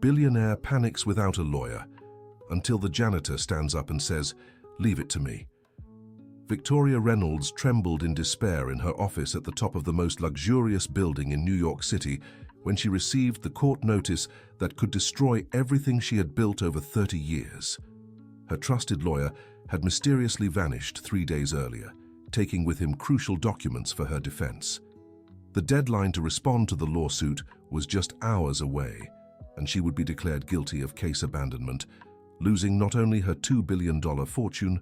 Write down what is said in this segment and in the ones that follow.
Billionaire panics without a lawyer, until the janitor stands up and says, "Leave it to me." Victoria Reynolds trembled in despair in her office at the top of the most luxurious building in New York City when she received the court notice that could destroy everything she had built over 30 years. Her trusted lawyer had mysteriously vanished 3 days earlier, taking with him crucial documents for her defense. The deadline to respond to the lawsuit was just hours away, and she would be declared guilty of case abandonment, losing not only her $2 billion fortune,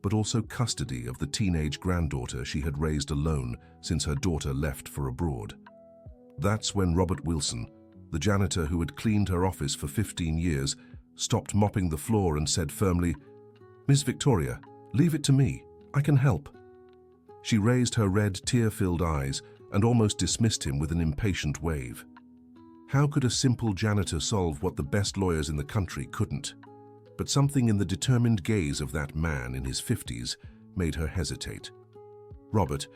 but also custody of the teenage granddaughter she had raised alone since her daughter left for abroad. That's when Robert Wilson, the janitor who had cleaned her office for 15 years, stopped mopping the floor and said firmly, "Miss Victoria, leave it to me. I can help." She raised her red, tear-filled eyes and almost dismissed him with an impatient wave. How could a simple janitor solve what the best lawyers in the country couldn't? But something in the determined gaze of that man in his 50s made her hesitate. "Robert,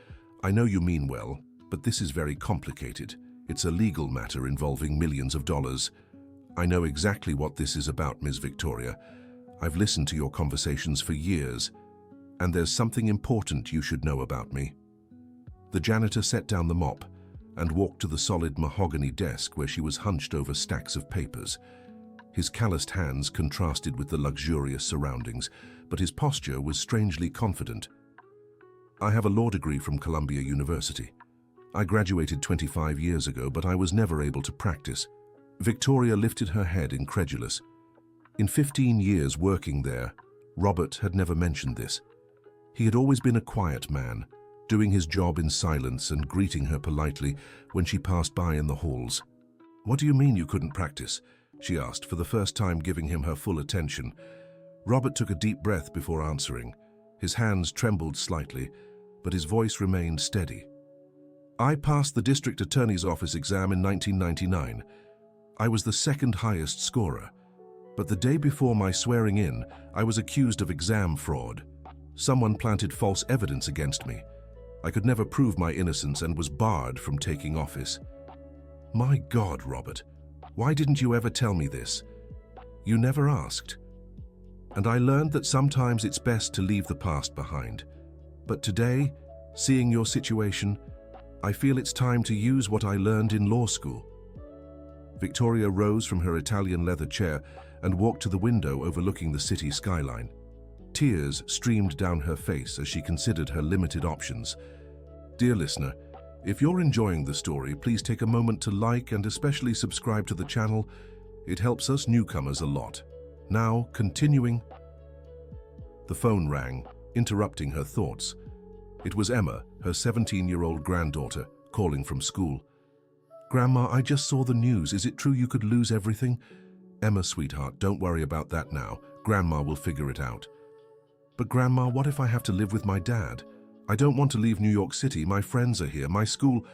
I know you mean well, but this is very complicated. It's a legal matter involving millions of dollars. I know exactly what this is about, Ms. Victoria. I've listened to your conversations for years, and there's something important you should know about me." The janitor set down the mop and walked to the solid mahogany desk where she was hunched over stacks of papers. His calloused hands contrasted with the luxurious surroundings, but his posture was strangely confident. "I have a law degree from Columbia University. I graduated 25 years ago, but I was never able to practice." Victoria lifted her head, incredulous. In 15 years working there, Robert had never mentioned this. He had always been a quiet man, doing his job in silence and greeting her politely when she passed by in the halls. "What do you mean you couldn't practice?" she asked, for the first time giving him her full attention. Robert took a deep breath before answering. His hands trembled slightly, but his voice remained steady. "I passed the district attorney's office exam in 1999. I was the second highest scorer. But the day before my swearing in, I was accused of exam fraud. Someone planted false evidence against me. I could never prove my innocence and was barred from taking office." "My God, Robert, why didn't you ever tell me this? You never asked. And I learned that sometimes it's best to leave the past behind. But today, seeing your situation, I feel it's time to use what I learned in law school." Victoria rose from her Italian leather chair and walked to the window overlooking the city skyline. Tears streamed down her face as she considered her limited options. Dear listener, if you're enjoying the story, please take a moment to like and especially subscribe to the channel. It helps us newcomers a lot. Now, continuing. The phone rang, interrupting her thoughts. It was Emma, her 17-year-old granddaughter, calling from school. "Grandma, I just saw the news. Is it true you could lose everything?" "Emma, sweetheart, don't worry about that now. Grandma will figure it out." "But Grandma, what if I have to live with my dad? I don't want to leave New York City. My friends are here, my school—"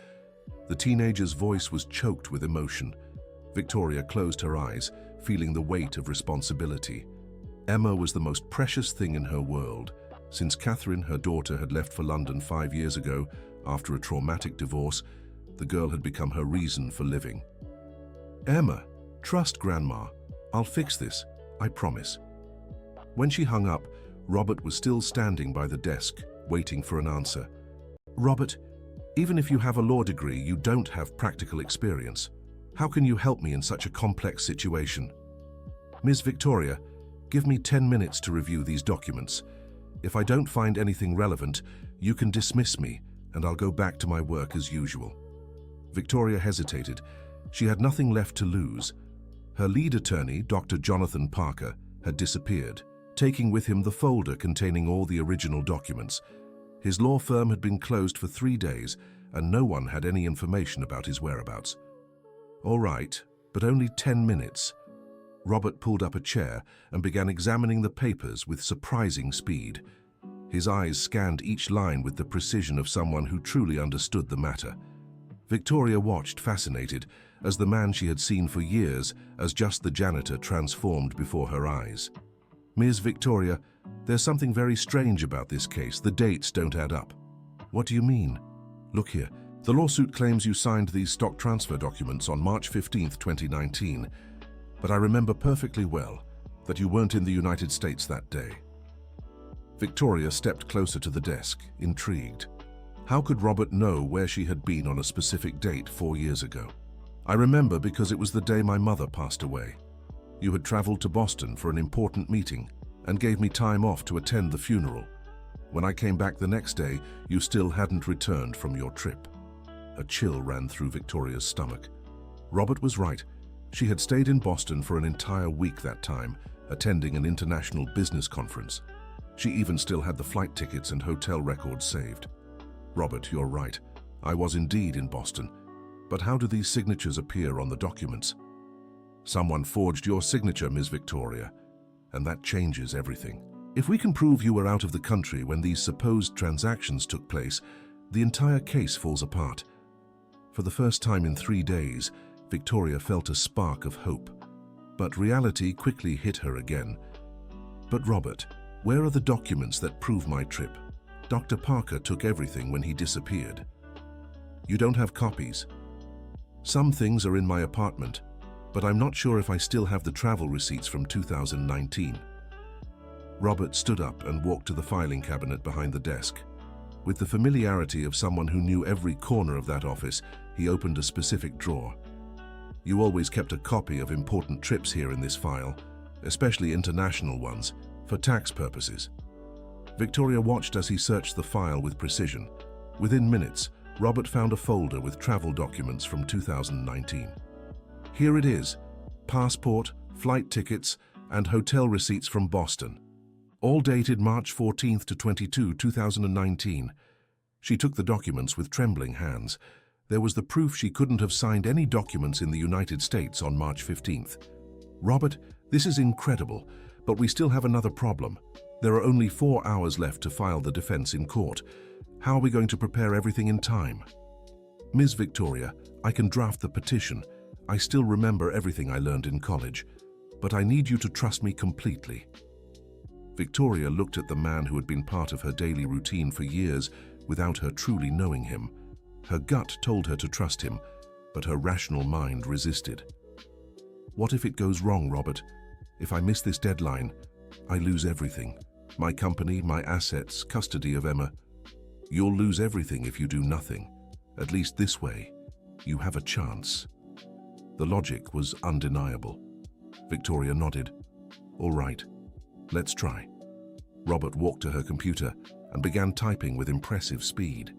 The teenager's voice was choked with emotion. Victoria closed her eyes, feeling the weight of responsibility. Emma was the most precious thing in her world. Since Catherine, her daughter, had left for London 5 years ago after a traumatic divorce, the girl had become her reason for living. "Emma, trust Grandma. I'll fix this, I promise." When she hung up, Robert was still standing by the desk, waiting for an answer. "Robert, even if you have a law degree, you don't have practical experience. How can you help me in such a complex situation?" "Ms. Victoria, give me 10 minutes to review these documents. If I don't find anything relevant, you can dismiss me, and I'll go back to my work as usual." Victoria hesitated. She had nothing left to lose. Her lead attorney, Dr. Jonathan Parker, had disappeared, taking with him the folder containing all the original documents. His law firm had been closed for 3 days, and no one had any information about his whereabouts. "All right, but only 10 minutes." Robert pulled up a chair and began examining the papers with surprising speed. His eyes scanned each line with the precision of someone who truly understood the matter. Victoria watched, fascinated, as the man she had seen for years as just the janitor transformed before her eyes. "Ms. Victoria, there's something very strange about this case. The dates don't add up." "What do you mean?" "Look here. The lawsuit claims you signed these stock transfer documents on March 15, 2019. but I remember perfectly well that you weren't in the United States that day." Victoria stepped closer to the desk, intrigued. How could Robert know where she had been on a specific date 4 years ago? "I remember because it was the day my mother passed away. You had traveled to Boston for an important meeting and gave me time off to attend the funeral. When I came back the next day, you still hadn't returned from your trip." A chill ran through Victoria's stomach. Robert was right. She had stayed in Boston for an entire week that time, attending an international business conference. She even still had the flight tickets and hotel records saved. "Robert, you're right. I was indeed in Boston. But how do these signatures appear on the documents?" "Someone forged your signature, Ms. Victoria, and that changes everything. If we can prove you were out of the country when these supposed transactions took place, the entire case falls apart." For the first time in 3 days, Victoria felt a spark of hope. But reality quickly hit her again. "But Robert, where are the documents that prove my trip? Dr. Parker took everything when he disappeared." "You don't have copies?" "Some things are in my apartment, but I'm not sure if I still have the travel receipts from 2019. Robert stood up and walked to the filing cabinet behind the desk. With the familiarity of someone who knew every corner of that office, he opened a specific drawer. "You always kept a copy of important trips here in this file, especially international ones, for tax purposes." Victoria watched as he searched the file with precision. Within minutes, Robert found a folder with travel documents from 2019. "Here it is: passport, flight tickets, and hotel receipts from Boston. All dated March 14th to 22, 2019. She took the documents with trembling hands. There was the proof she couldn't have signed any documents in the United States on March 15th. "Robert, this is incredible, but we still have another problem. There are only 4 hours left to file the defense in court. How are we going to prepare everything in time?" "Ms. Victoria, I can draft the petition. I still remember everything I learned in college, but I need you to trust me completely." Victoria looked at the man who had been part of her daily routine for years without her truly knowing him. Her gut told her to trust him, but her rational mind resisted. "What if it goes wrong, Robert? If I miss this deadline, I lose everything. My company, my assets, custody of Emma. You'll lose everything if you do nothing. At least this way, you have a chance." The logic was undeniable. Victoria nodded. "All right. Let's try." Robert walked to her computer and began typing with impressive speed.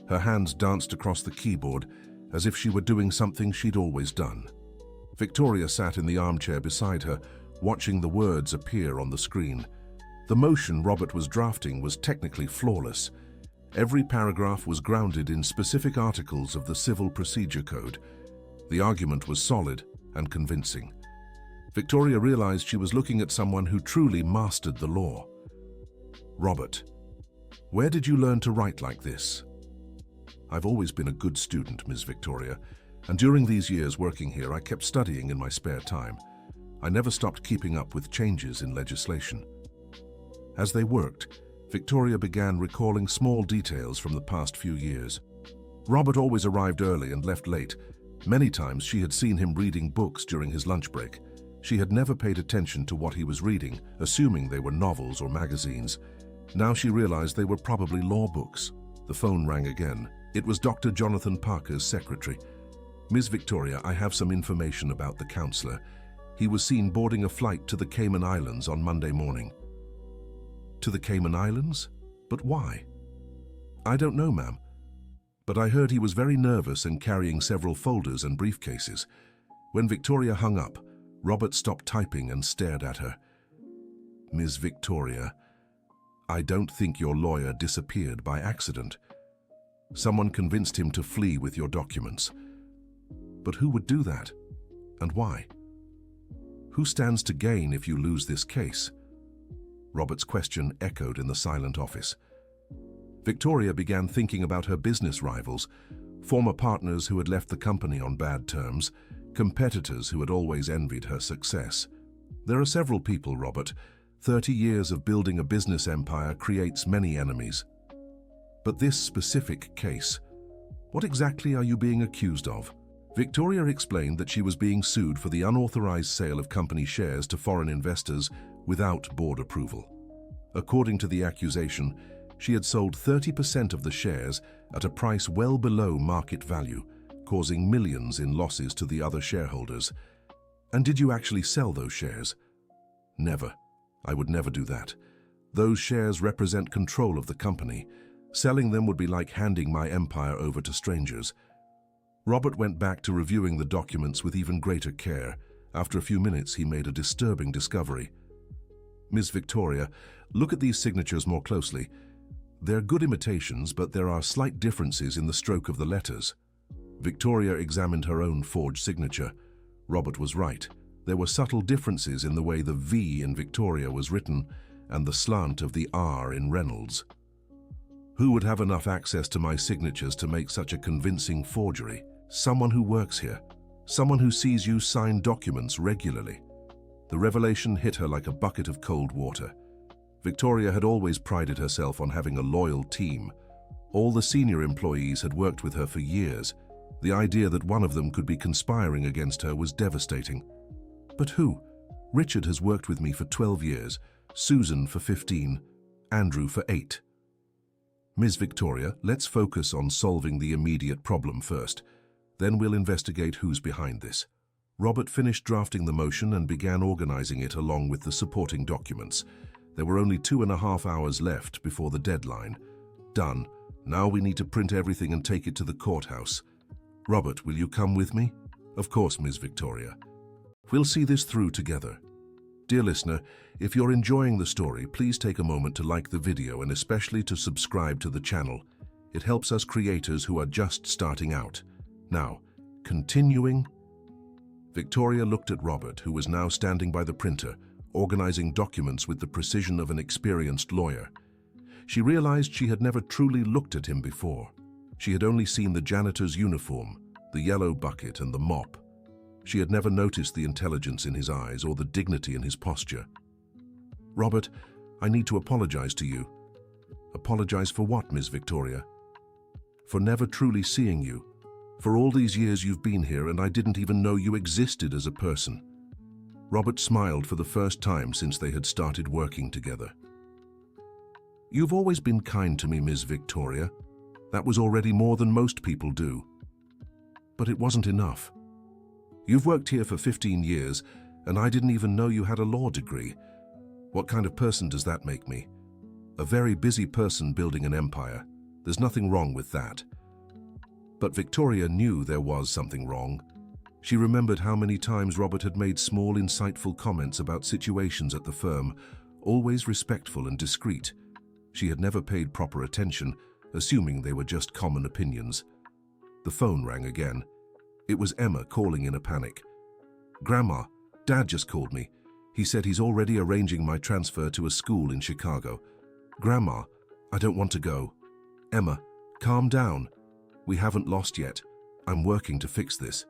Her hands danced across the keyboard as if she were doing something she'd always done. Victoria sat in the armchair beside her, watching the words appear on the screen. The motion Robert was drafting was technically flawless. Every paragraph was grounded in specific articles of the Civil Procedure Code. The argument was solid and convincing. Victoria realized she was looking at someone who truly mastered the law. "Robert, where did you learn to write like this?" "I've always been a good student, Ms. Victoria, and during these years working here, I kept studying in my spare time. I never stopped keeping up with changes in legislation." As they worked, Victoria began recalling small details from the past few years. Robert always arrived early and left late. Many times she had seen him reading books during his lunch break. She had never paid attention to what he was reading, assuming they were novels or magazines. Now she realized they were probably law books. The phone rang again. It was Dr. Jonathan Parker's secretary. "Ms. Victoria, I have some information about the counselor. He was seen boarding a flight to the Cayman Islands on Monday morning." "To the Cayman Islands? But why?" "I don't know, ma'am. But I heard he was very nervous and carrying several folders and briefcases." When Victoria hung up, Robert stopped typing and stared at her. "Ms. Victoria, I don't think your lawyer disappeared by accident. Someone convinced him to flee with your documents. But who would do that? And why? Who stands to gain if you lose this case?" Robert's question echoed in the silent office. Victoria began thinking about her business rivals, former partners who had left the company on bad terms, competitors who had always envied her success. There are several people, Robert. 30 years of building a business empire creates many enemies. But this specific case, what exactly are you being accused of? Victoria explained that she was being sued for the unauthorized sale of company shares to foreign investors without board approval. According to the accusation, she had sold 30% of the shares at a price well below market value, causing millions in losses to the other shareholders. And did you actually sell those shares? Never. I would never do that. Those shares represent control of the company. Selling them would be like handing my empire over to strangers. Robert went back to reviewing the documents with even greater care. After a few minutes, he made a disturbing discovery. Ms. Victoria, look at these signatures more closely. They're good imitations, but there are slight differences in the stroke of the letters. Victoria examined her own forged signature. Robert was right. There were subtle differences in the way the V in Victoria was written and the slant of the R in Reynolds. Who would have enough access to my signatures to make such a convincing forgery? Someone who works here. Someone who sees you sign documents regularly. The revelation hit her like a bucket of cold water. Victoria had always prided herself on having a loyal team. All the senior employees had worked with her for years. The idea that one of them could be conspiring against her was devastating. But who? Richard has worked with me for 12 years, Susan for 15, Andrew for 8. Ms. Victoria, let's focus on solving the immediate problem first. Then we'll investigate who's behind this. Robert finished drafting the motion and began organizing it along with the supporting documents. There were only 2.5 hours left before the deadline. Done. Now we need to print everything and take it to the courthouse. Robert, will you come with me? Of course, Ms. Victoria. We'll see this through together. Dear listener, if you're enjoying the story, please take a moment to like the video and especially to subscribe to the channel. It helps us creators who are just starting out. Now, continuing. Victoria looked at Robert, who was now standing by the printer, organizing documents with the precision of an experienced lawyer. She realized she had never truly looked at him before. She had only seen the janitor's uniform, the yellow bucket and the mop. She had never noticed the intelligence in his eyes or the dignity in his posture. Robert, I need to apologize to you. Apologize for what, Ms. Victoria? For never truly seeing you. For all these years you've been here and I didn't even know you existed as a person. Robert smiled for the first time since they had started working together. You've always been kind to me, Ms. Victoria. That was already more than most people do. But it wasn't enough. You've worked here for 15 years, and I didn't even know you had a law degree. What kind of person does that make me? A very busy person building an empire. There's nothing wrong with that. But Victoria knew there was something wrong. She remembered how many times Robert had made small, insightful comments about situations at the firm, always respectful and discreet. She had never paid proper attention, assuming they were just common opinions. The phone rang again. It was Emma calling in a panic. Grandma, Dad just called me. He said he's already arranging my transfer to a school in Chicago. Grandma, I don't want to go. Emma, calm down. We haven't lost yet. I'm working to fix this.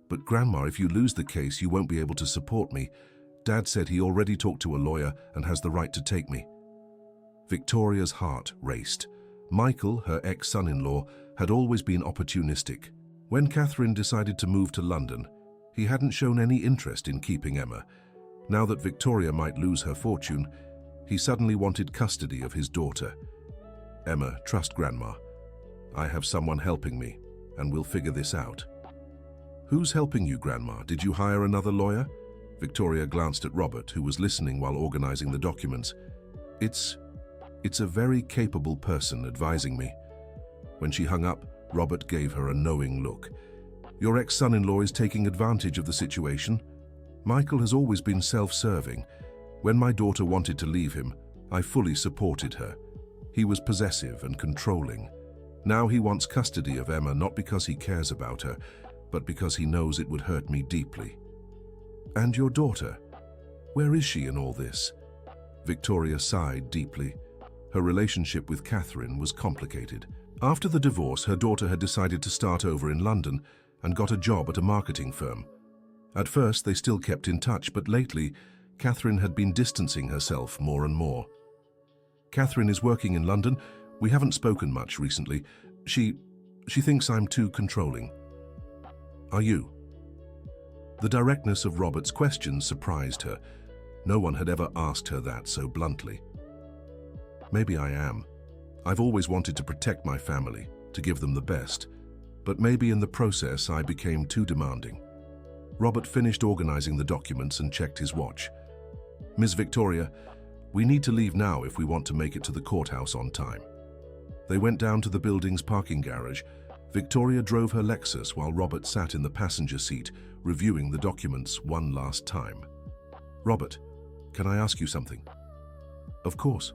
But Grandma, if you lose the case, you won't be able to support me. Dad said he already talked to a lawyer and has the right to take me. Victoria's heart raced. Michael, her ex-son-in-law, had always been opportunistic. When Catherine decided to move to London, he hadn't shown any interest in keeping Emma. Now that Victoria might lose her fortune, he suddenly wanted custody of his daughter. Emma, trust Grandma. I have someone helping me, and we'll figure this out. Who's helping you, Grandma? Did you hire another lawyer? Victoria glanced at Robert, who was listening while organizing the documents. It's a very capable person advising me. When she hung up, Robert gave her a knowing look. Your ex-son-in-law is taking advantage of the situation. Michael has always been self-serving. When my daughter wanted to leave him, I fully supported her. He was possessive and controlling. Now he wants custody of Emma not because he cares about her, but because he knows it would hurt me deeply. And your daughter? Where is she in all this? Victoria sighed deeply. Her relationship with Catherine was complicated. After the divorce, her daughter had decided to start over in London and got a job at a marketing firm. At first, they still kept in touch, but lately, Catherine had been distancing herself more and more. Catherine is working in London. We haven't spoken much recently. She thinks I'm too controlling. Are you? The directness of Robert's question surprised her. No one had ever asked her that so bluntly. Maybe I am. I've always wanted to protect my family, to give them the best. But maybe in the process I became too demanding. Robert finished organizing the documents and checked his watch. Ms. Victoria, we need to leave now if we want to make it to the courthouse on time. They went down to the building's parking garage. Victoria drove her Lexus while Robert sat in the passenger seat, reviewing the documents one last time. Robert, can I ask you something? Of course.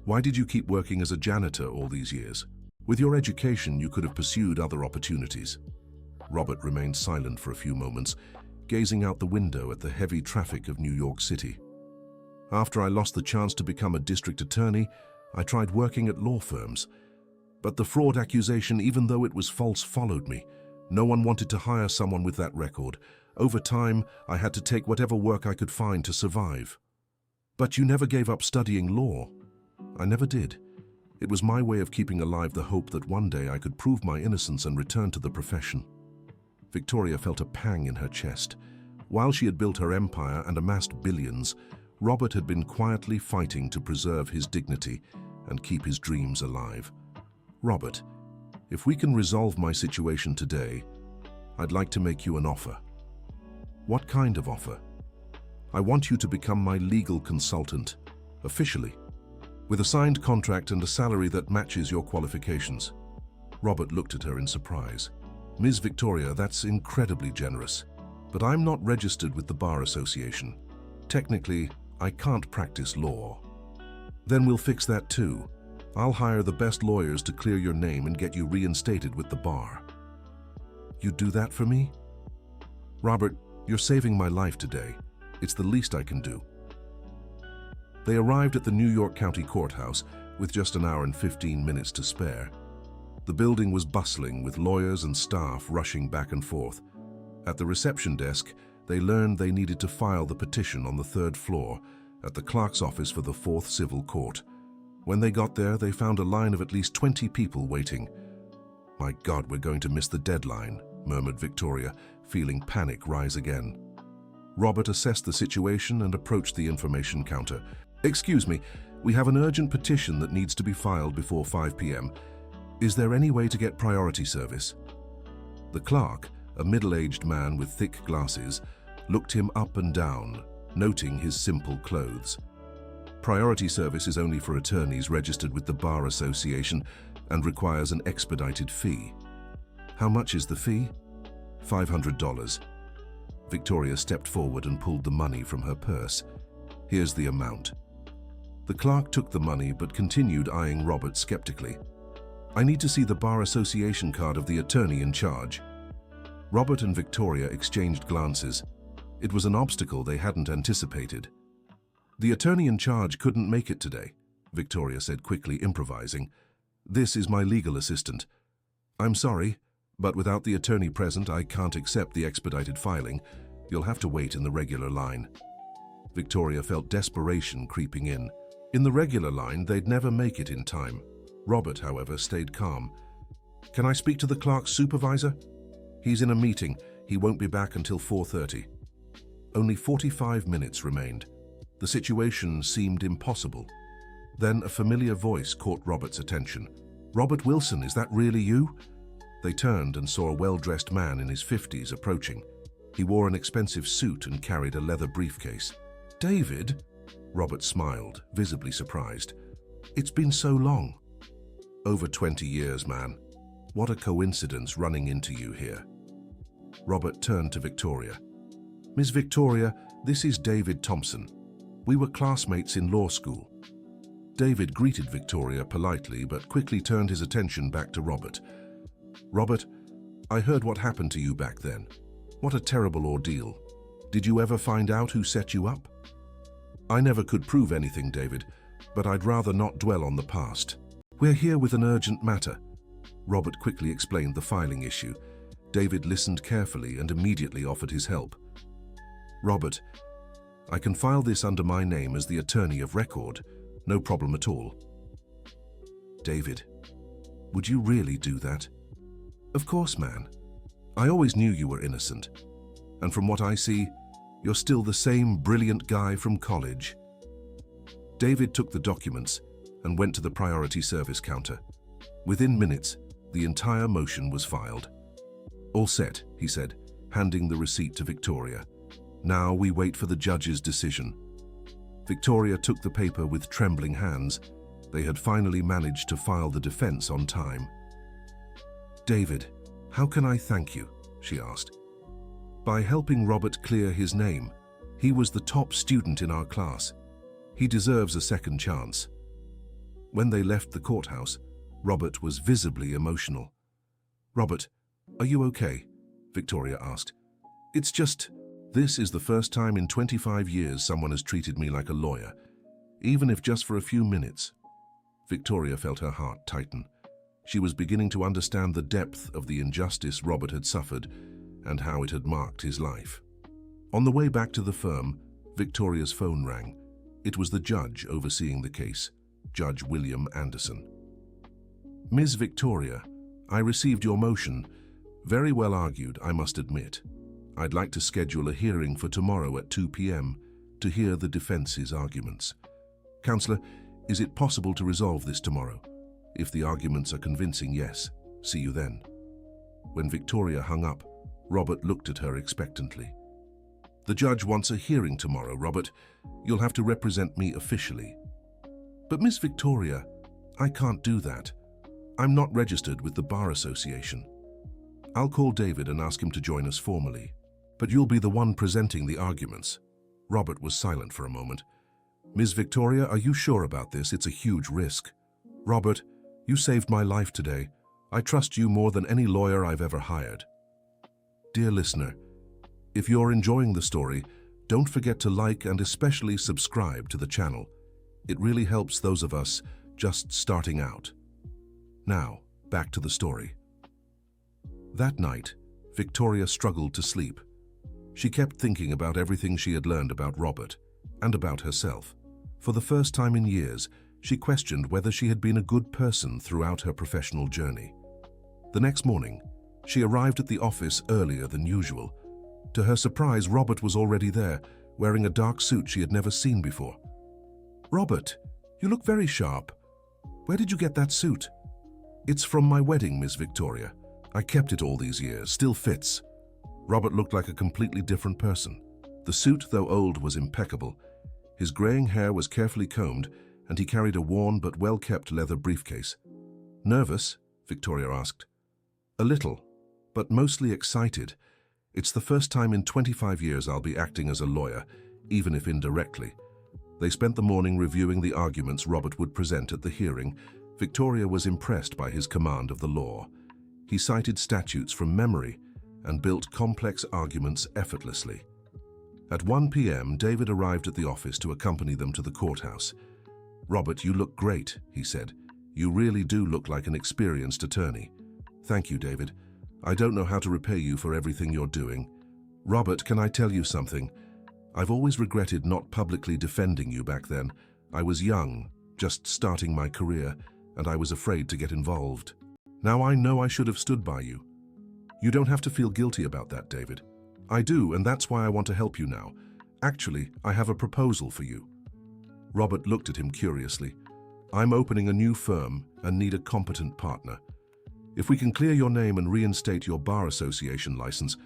Why did you keep working as a janitor all these years? With your education, you could have pursued other opportunities. Robert remained silent for a few moments, gazing out the window at the heavy traffic of New York City. After I lost the chance to become a district attorney, I tried working at law firms. But the fraud accusation, even though it was false, followed me. No one wanted to hire someone with that record. Over time, I had to take whatever work I could find to survive. But you never gave up studying law. I never did. It was my way of keeping alive the hope that one day I could prove my innocence and return to the profession. Victoria felt a pang in her chest. While she had built her empire and amassed billions, Robert had been quietly fighting to preserve his dignity and keep his dreams alive. Robert, if we can resolve my situation today, I'd like to make you an offer. What kind of offer? I want you to become my legal consultant, officially, with a signed contract and a salary that matches your qualifications. Robert looked at her in surprise. Ms. Victoria, that's incredibly generous, but I'm not registered with the Bar Association. Technically, I can't practice law. Then we'll fix that too. I'll hire the best lawyers to clear your name and get you reinstated with the bar. You'd do that for me? Robert, you're saving my life today. It's the least I can do. They arrived at the New York County Courthouse with just an hour and 15 minutes to spare. The building was bustling with lawyers and staff rushing back and forth. At the reception desk, they learned they needed to file the petition on the 3rd floor at the clerk's office for the 4th Civil Court. When they got there, they found a line of at least 20 people waiting. My God, we're going to miss the deadline, murmured Victoria, feeling panic rise again. Robert assessed the situation and approached the information counter. Excuse me, we have an urgent petition that needs to be filed before 5 p.m. Is there any way to get priority service? The clerk, a middle-aged man with thick glasses, looked him up and down, noting his simple clothes. Priority service is only for attorneys registered with the Bar Association and requires an expedited fee. How much is the fee? $500. Victoria stepped forward and pulled the money from her purse. Here's the amount. The clerk took the money but continued eyeing Robert skeptically. I need to see the Bar Association card of the attorney in charge. Robert and Victoria exchanged glances. It was an obstacle they hadn't anticipated. The attorney in charge couldn't make it today, Victoria said quickly, improvising. This is my legal assistant. I'm sorry, but without the attorney present, I can't accept the expedited filing. You'll have to wait in the regular line. Victoria felt desperation creeping in. In the regular line, they'd never make it in time. Robert, however, stayed calm. Can I speak to the clerk's supervisor? He's in a meeting. He won't be back until 4:30. Only 45 minutes remained. The situation seemed impossible. Then a familiar voice caught Robert's attention. Robert Wilson, is that really you? They turned and saw a well-dressed man in his 50s approaching. He wore an expensive suit and carried a leather briefcase. David? Robert smiled, visibly surprised. It's been so long. Over 20 years, man. What a coincidence running into you here. Robert turned to Victoria. Miss Victoria, this is David Thompson. We were classmates in law school. David greeted Victoria politely, but quickly turned his attention back to Robert. Robert, I heard what happened to you back then. What a terrible ordeal. Did you ever find out who set you up? I never could prove anything, David, but I'd rather not dwell on the past. We're here with an urgent matter. Robert quickly explained the filing issue. David listened carefully and immediately offered his help. Robert, I can file this under my name as the attorney of record. No problem at all. David, would you really do that? Of course, man. I always knew you were innocent. And from what I see, you're still the same brilliant guy from college. David took the documents and went to the priority service counter. Within minutes, the entire motion was filed. All set, he said, handing the receipt to Victoria. Now we wait for the judge's decision. Victoria took the paper with trembling hands. They had finally managed to file the defense on time. David, how can I thank you? She asked. By helping Robert clear his name. He was the top student in our class. He deserves a second chance. When they left the courthouse, Robert was visibly emotional. Robert, are you okay? Victoria asked. It's just, this is the first time in 25 years someone has treated me like a lawyer, even if just for a few minutes. Victoria felt her heart tighten. She was beginning to understand the depth of the injustice Robert had suffered and how it had marked his life. On the way back to the firm, Victoria's phone rang. It was the judge overseeing the case, Judge William Anderson. Ms. Victoria, I received your motion. Very well argued, I must admit. I'd like to schedule a hearing for tomorrow at 2 p.m. to hear the defense's arguments. Counselor, is it possible to resolve this tomorrow? If the arguments are convincing, yes. See you then. When Victoria hung up, Robert looked at her expectantly. The judge wants a hearing tomorrow, Robert. You'll have to represent me officially. But Miss Victoria, I can't do that. I'm not registered with the Bar Association. I'll call David and ask him to join us formally. But you'll be the one presenting the arguments. Robert was silent for a moment. Ms. Victoria, are you sure about this? It's a huge risk. Robert, you saved my life today. I trust you more than any lawyer I've ever hired. Dear listener, if you're enjoying the story, don't forget to like and especially subscribe to the channel. It really helps those of us just starting out. Now, back to the story. That night, Victoria struggled to sleep. She kept thinking about everything she had learned about Robert and about herself. For the first time in years, she questioned whether she had been a good person throughout her professional journey. The next morning, she arrived at the office earlier than usual. To her surprise, Robert was already there, wearing a dark suit she had never seen before. Robert, you look very sharp. Where did you get that suit? It's from my wedding, Miss Victoria. I kept it all these years, still fits. Robert looked like a completely different person. The suit, though old, was impeccable. His graying hair was carefully combed, and he carried a worn but well-kept leather briefcase. Nervous? Victoria asked. A little, but mostly excited. It's the first time in 25 years I'll be acting as a lawyer, even if indirectly. They spent the morning reviewing the arguments Robert would present at the hearing. Victoria was impressed by his command of the law. He cited statutes from memory and built complex arguments effortlessly. At 1 p.m., David arrived at the office to accompany them to the courthouse. Robert, you look great, he said. You really do look like an experienced attorney. Thank you, David. I don't know how to repay you for everything you're doing. Robert, can I tell you something? I've always regretted not publicly defending you back then. I was young, just starting my career, and I was afraid to get involved. Now I know I should have stood by you. You don't have to feel guilty about that, David. I do, and that's why I want to help you now. Actually, I have a proposal for you. Robert looked at him curiously. I'm opening a new firm and need a competent partner. If we can clear your name and reinstate your Bar Association license,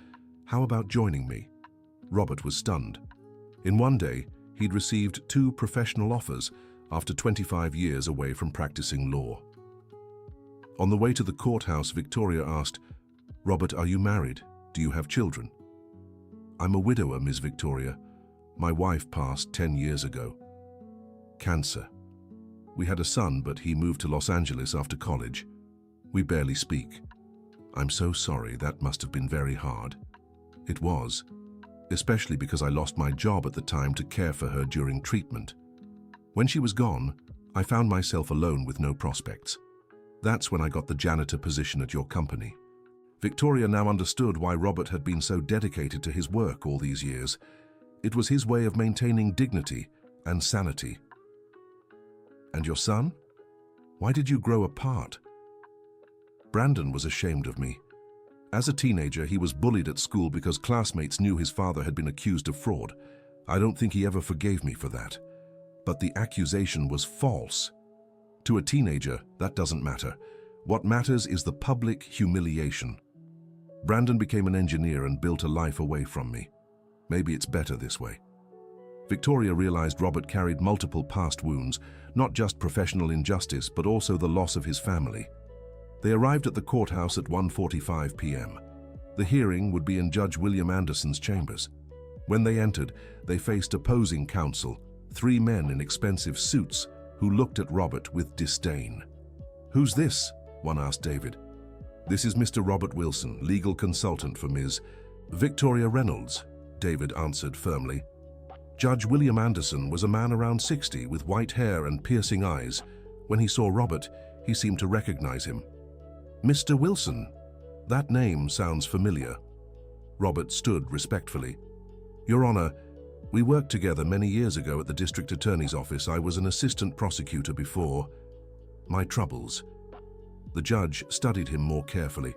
how about joining me? Robert was stunned. In one day, he'd received 2 professional offers after 25 years away from practicing law. On the way to the courthouse, Victoria asked, Robert, are you married? Do you have children? I'm a widower, Miss Victoria. My wife passed 10 years ago. Cancer. We had a son, but he moved to Los Angeles after college. We barely speak. I'm so sorry, that must have been very hard. It was, especially because I lost my job at the time to care for her during treatment. When she was gone, I found myself alone with no prospects. That's when I got the janitor position at your company. Victoria now understood why Robert had been so dedicated to his work all these years. It was his way of maintaining dignity and sanity. And your son? Why did you grow apart? Brandon was ashamed of me. As a teenager, he was bullied at school because classmates knew his father had been accused of fraud. I don't think he ever forgave me for that. But the accusation was false. To a teenager, that doesn't matter. What matters is the public humiliation. Brandon became an engineer and built a life away from me. Maybe it's better this way. Victoria realized Robert carried multiple past wounds, not just professional injustice, but also the loss of his family. They arrived at the courthouse at 1:45 p.m. The hearing would be in Judge William Anderson's chambers. When they entered, they faced opposing counsel, 3 men in expensive suits who looked at Robert with disdain. "Who's this?" one asked David. "This is Mr. Robert Wilson, legal consultant for Ms. Victoria Reynolds," David answered firmly. Judge William Anderson was a man around 60 with white hair and piercing eyes. When he saw Robert, he seemed to recognize him. "Mr. Wilson, that name sounds familiar." Robert stood respectfully. "Your Honor, we worked together many years ago at the district attorney's office. I was an assistant prosecutor before. My troubles." The judge studied him more carefully.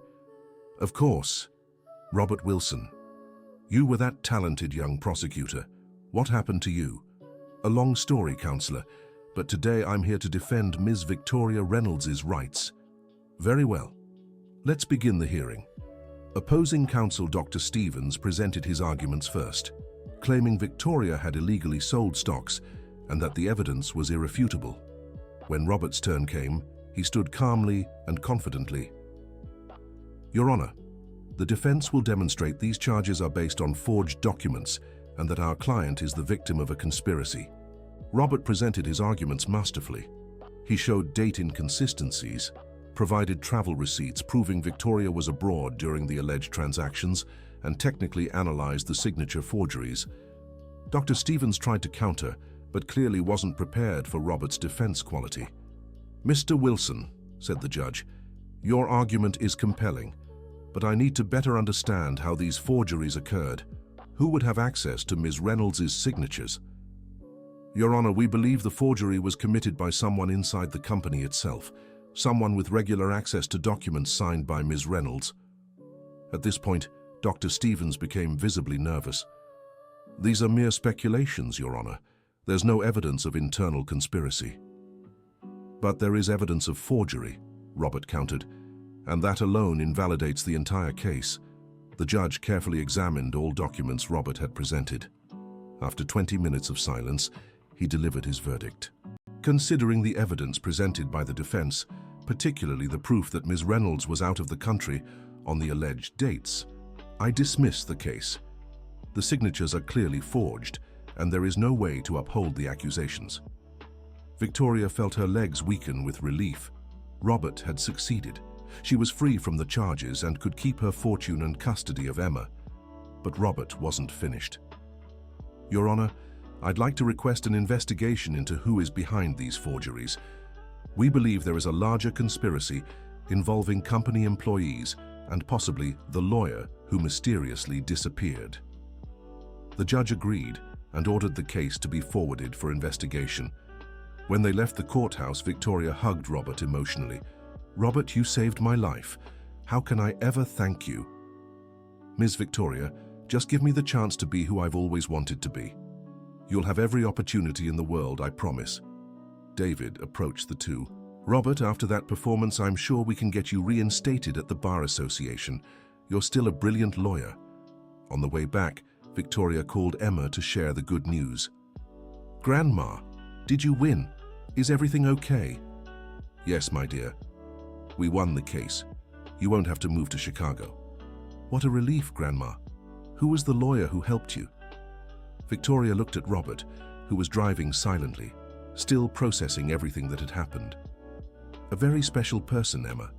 "Of course, Robert Wilson. You were that talented young prosecutor. What happened to you?" "A long story, Counselor, but today I'm here to defend Ms. Victoria Reynolds' rights." "Very well. Let's begin the hearing." Opposing counsel Dr. Stevens presented his arguments first, claiming Victoria had illegally sold stocks and that the evidence was irrefutable. When Robert's turn came, he stood calmly and confidently. "Your Honor, the defense will demonstrate these charges are based on forged documents and that our client is the victim of a conspiracy." Robert presented his arguments masterfully. He showed date inconsistencies, provided travel receipts proving Victoria was abroad during the alleged transactions, and technically analyzed the signature forgeries. Dr. Stevens tried to counter, but clearly wasn't prepared for Robert's defense quality. "Mr. Wilson," said the judge, "your argument is compelling, but I need to better understand how these forgeries occurred. Who would have access to Ms. Reynolds' signatures?" "Your Honor, we believe the forgery was committed by someone inside the company itself, someone with regular access to documents signed by Ms. Reynolds." At this point, Dr. Stevens became visibly nervous. "These are mere speculations, Your Honor. There's no evidence of internal conspiracy." "But there is evidence of forgery," Robert countered, "and that alone invalidates the entire case." The judge carefully examined all documents Robert had presented. After 20 minutes of silence, he delivered his verdict. "Considering the evidence presented by the defense, particularly the proof that Ms. Reynolds was out of the country on the alleged dates, I dismiss the case. The signatures are clearly forged, and there is no way to uphold the accusations." Victoria felt her legs weaken with relief. Robert had succeeded. She was free from the charges and could keep her fortune and custody of Emma. But Robert wasn't finished. "Your Honor, I'd like to request an investigation into who is behind these forgeries. We believe there is a larger conspiracy involving company employees and possibly the lawyer who mysteriously disappeared." The judge agreed and ordered the case to be forwarded for investigation. When they left the courthouse, Victoria hugged Robert emotionally. "Robert, you saved my life. How can I ever thank you?" "Ms. Victoria, just give me the chance to be who I've always wanted to be. You'll have every opportunity in the world, I promise." David approached the two. "Robert, after that performance, I'm sure we can get you reinstated at the Bar Association. You're still a brilliant lawyer." On the way back, Victoria called Emma to share the good news. "Grandma, did you win? Is everything okay?" "Yes, my dear. We won the case. You won't have to move to Chicago." "What a relief, Grandma. Who was the lawyer who helped you?" Victoria looked at Robert, who was driving silently, still processing everything that had happened. "A very special person, Emma.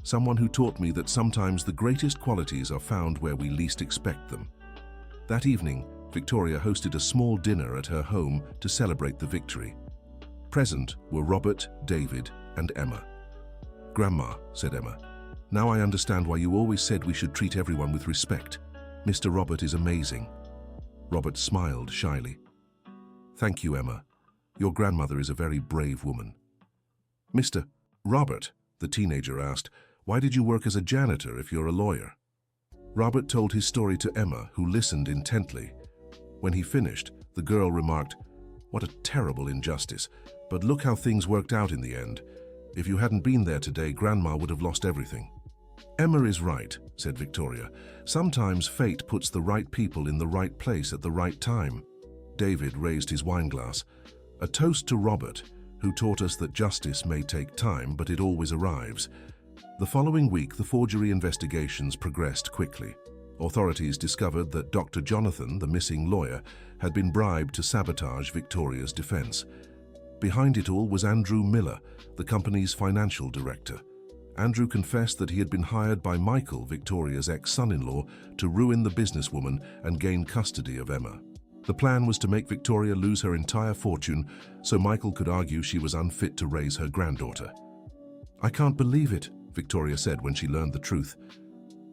Someone who taught me that sometimes the greatest qualities are found where we least expect them." That evening, Victoria hosted a small dinner at her home to celebrate the victory. Present were Robert, David, and Emma. "Grandma," said Emma, "now I understand why you always said we should treat everyone with respect. Mr. Robert is amazing." Robert smiled shyly. "Thank you, Emma. Your grandmother is a very brave woman." "Mr. Robert," the teenager asked, "why did you work as a janitor if you're a lawyer?" Robert told his story to Emma, who listened intently. When he finished, the girl remarked, "What a terrible injustice, but look how things worked out in the end. If you hadn't been there today, Grandma would have lost everything." "Emma is right," said Victoria. "Sometimes fate puts the right people in the right place at the right time." David raised his wineglass. "A toast to Robert, who taught us that justice may take time, but it always arrives." The following week, the forgery investigations progressed quickly. Authorities discovered that Dr. Jonathan, the missing lawyer, had been bribed to sabotage Victoria's defense. Behind it all was Andrew Miller, the company's financial director. Andrew confessed that he had been hired by Michael, Victoria's ex-son-in-law, to ruin the businesswoman and gain custody of Emma. The plan was to make Victoria lose her entire fortune so Michael could argue she was unfit to raise her granddaughter. "I can't believe it," Victoria said when she learned the truth.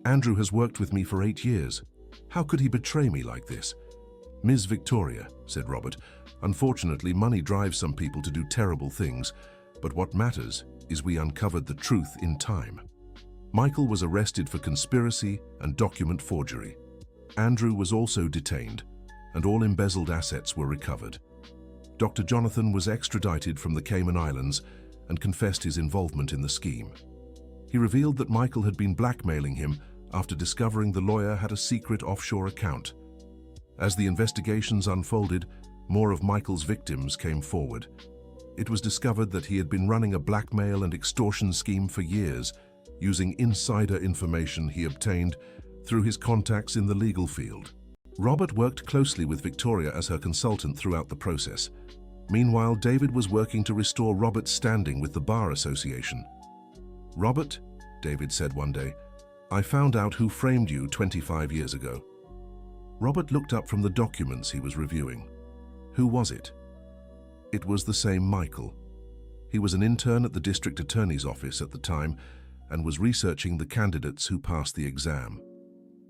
"Andrew has worked with me for 8 years. How could he betray me like this?" "Ms. Victoria," said Robert, "unfortunately money drives some people to do terrible things, but what matters is we uncovered the truth in time." Michael was arrested for conspiracy and document forgery. Andrew was also detained, and all embezzled assets were recovered. Dr. Jonathan was extradited from the Cayman Islands and confessed his involvement in the scheme. He revealed that Michael had been blackmailing him after discovering the lawyer had a secret offshore account. As the investigations unfolded, more of Michael's victims came forward. It was discovered that he had been running a blackmail and extortion scheme for years, using insider information he obtained through his contacts in the legal field. Robert worked closely with Victoria as her consultant throughout the process. Meanwhile, David was working to restore Robert's standing with the Bar Association. "Robert," David said one day, "I found out who framed you 25 years ago." Robert looked up from the documents he was reviewing. "Who was it?" It was the same Michael. He was an intern at the district attorney's office at the time and was researching the candidates who passed the exam.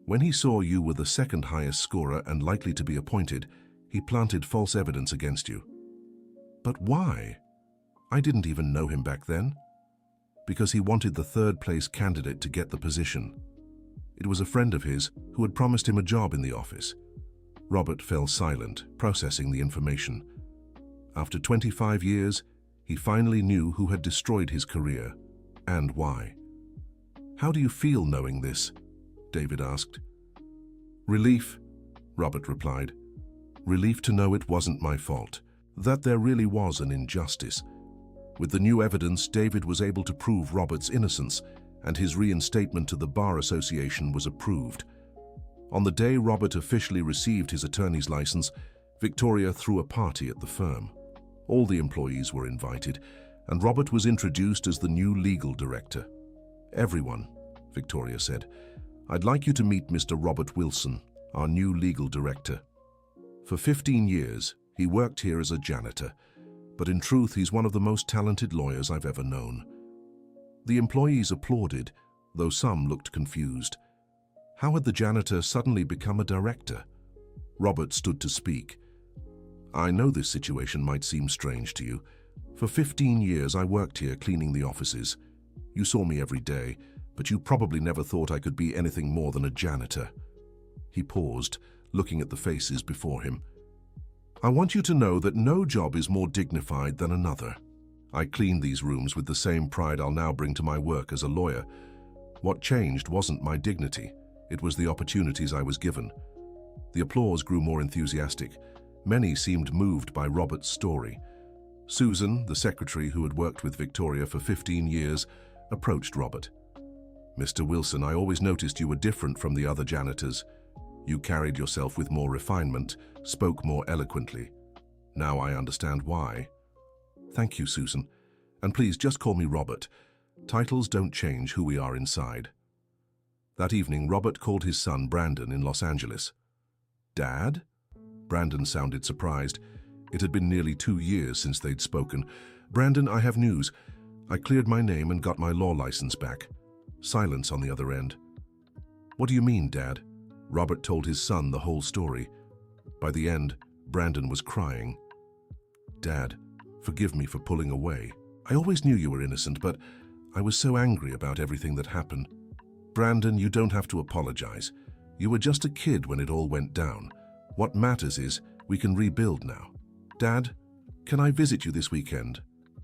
When he saw you were the second highest scorer and likely to be appointed, he planted false evidence against you. "But why? I didn't even know him back then." "Because he wanted the third-place candidate to get the position. It was a friend of his who had promised him a job in the office." Robert fell silent, processing the information. After 25 years, he finally knew who had destroyed his career and why. "How do you feel knowing this?" David asked. "Relief," Robert replied. "Relief to know it wasn't my fault, that there really was an injustice." With the new evidence, David was able to prove Robert's innocence, and his reinstatement to the Bar Association was approved. On the day Robert officially received his attorney's license, Victoria threw a party at the firm. All the employees were invited, and Robert was introduced as the new legal director. "Everyone," Victoria said, "I'd like you to meet Mr. Robert Wilson, our new legal director. For 15 years, he worked here as a janitor, but in truth, he's one of the most talented lawyers I've ever known." The employees applauded, though some looked confused. How had the janitor suddenly become a director? Robert stood to speak. "I know this situation might seem strange to you. For 15 years, I worked here cleaning the offices. You saw me every day, but you probably never thought I could be anything more than a janitor." He paused, looking at the faces before him. "I want you to know that no job is more dignified than another. I cleaned these rooms with the same pride I'll now bring to my work as a lawyer. What changed wasn't my dignity, it was the opportunities I was given." The applause grew more enthusiastic. Many seemed moved by Robert's story. Susan, the secretary who had worked with Victoria for 15 years, approached Robert. "Mr. Wilson, I always noticed you were different from the other janitors. You carried yourself with more refinement, spoke more eloquently. Now I understand why." "Thank you, Susan. And please just call me Robert. Titles don't change who we are inside." That evening, Robert called his son Brandon in Los Angeles. "Dad?" Brandon sounded surprised. It had been nearly 2 years since they'd spoken. "Brandon, I have news. I cleared my name and got my law license back." Silence on the other end. "What do you mean, Dad?" Robert told his son the whole story. By the end, Brandon was crying. "Dad, forgive me for pulling away. I always knew you were innocent, but I was so angry about everything that happened." "Brandon, you don't have to apologize. You were just a kid when it all went down. What matters is we can rebuild now. Dad, can I visit you this weekend?